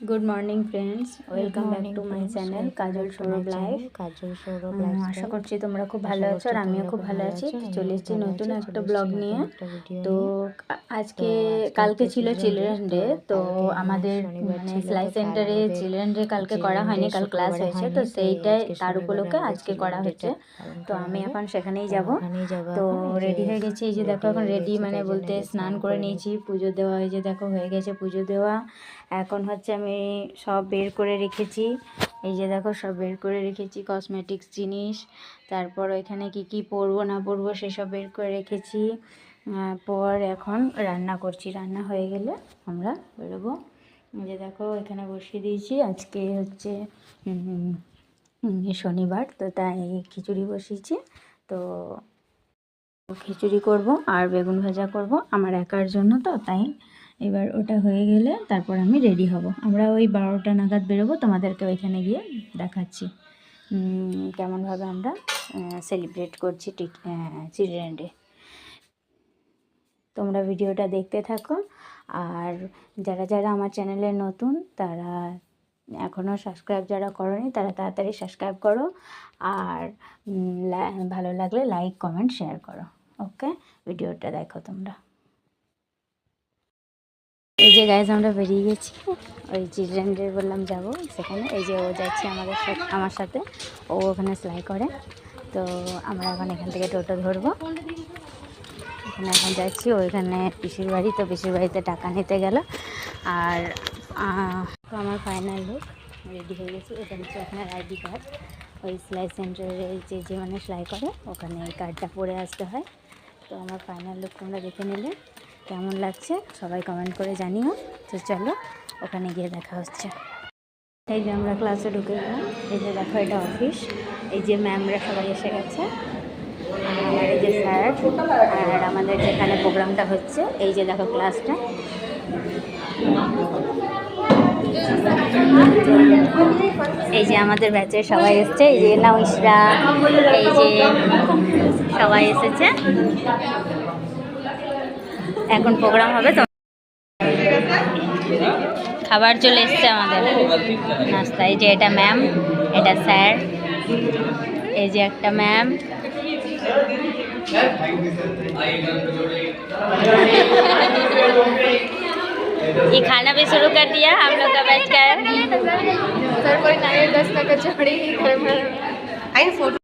Good morning friends, welcome back to my channel Kajal Sourav life. আশা করছি তোমরা খুব ভালো আছো আর আমিও খুব ভালো আছি। চলে এসেছি নতুন একটা ব্লগ নিয়ে। তো আজকে কালকে ছিল চিলড্রেন ডে, তো আমাদের মানে সেলাই সেন্টারে চিলড্রেন ডে কালকে করা হয়নি, কাল ক্লাস হয়েছে, তো সেইটাই তার উপলক্ষে আজকে করা হয়েছে। তো আমি এখন সেখানেই যাব। তো রেডি হয়ে গেছি, এই যে দেখো এখন রেডি মানে বলতে স্নান করে নিয়েছি, পুজো দেওয়া হয়েছে, দেখো হয়ে গেছে পুজো দেওয়া। এখন হচ্ছে আমি সব বের করে রেখেছি, এই যে দেখো সব বের করে রেখেছি কসমেটিক্স জিনিস, তারপর এখানে কি কি পরবো না পরবো সেসব বের করে রেখেছি। পর এখন রান্না করছি, রান্না হয়ে গেলে আমরা বেরোবো। এই যে দেখো এখানে বসিয়ে দিয়েছি, আজকে হচ্ছে শনিবার, তো তাই খিচুড়ি বসিয়েছি। তো খিচুড়ি করব আর বেগুন ভাজা করব আমার একার জন্য, তো তাই এবার ওটা হয়ে গেলে তারপর আমি রেডি হব। আমরা ওই 12টা নাগাদ বেরোবো, তোমাদেরকে ওইখানে গিয়ে দেখাচ্ছি কেমনভাবে আমরা সেলিব্রেট করছি চিলড্রেন ডে। তোমরা ভিডিওটা দেখতে থাকো, আর যারা যারা আমার চ্যানেলে নতুন তারা এখনও সাবস্ক্রাইব যারা করোনি তারা তাড়াতাড়ি সাবস্ক্রাইব করো, আর ভালো লাগলে লাইক কমেন্ট শেয়ার করো। ওকে, ভিডিওটা দেখো তোমরা। এই যে গাইজ আমরা বেরিয়ে গেছি, ওই চিলড্রেন ডে বললাম যাবো সেখানে। এই যে ও যাচ্ছে আমার সাথে, ও ওখানে সেলাই করে। তো আমরা এখন এখান থেকে টোটো ধরবো, এখানে এখন যাচ্ছি ওইখানে পিসির বাড়ি, তো পিসির বাড়িতে টাকা নিতে গেল। আর আমার ফাইনাল লুক রেডি হয়ে গেছি। এটা হচ্ছে আপনার আইডি কার্ড, ওই সেলাই সেন্টারে যে মানে সেলাই করে ওখানে এই কার্ডটা পরে আসতে হয়। তো আমার ফাইনাল লুক তোমরা দেখে নিলে, কেমন লাগছে সবাই কমেন্ট করে জানিও। তো চলো ওখানে গিয়ে দেখা হচ্ছে। এই যে আমরা ক্লাসে ঢুকে গেলাম, এই যে দেখো এটা অফিস, এই যে ম্যামরা সবাই এসে গেছে, আর এই যে স্যার, আর আমাদের যেখানে প্রোগ্রামটা হচ্ছে এই যে দেখো ক্লাসটা। এই যে আমাদের ব্যাচের সবাই এসছে, এই যে নাও ইশরা, এই যে সবাই এসেছে, এখন প্রোগ্রাম হবে। তো খাবার চলে এসছে আমাদের নাস্তা। এই যে এটা ম্যাম, এটা স্যার, এই যে একটা ম্যাম। ये खाना भी शुरू कर दिया हम लोग का बैठ कर। सर कोई नारियल 10 का कचौड़ी आई फोटो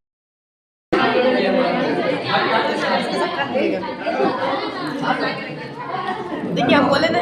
देखिए, आप बोले ना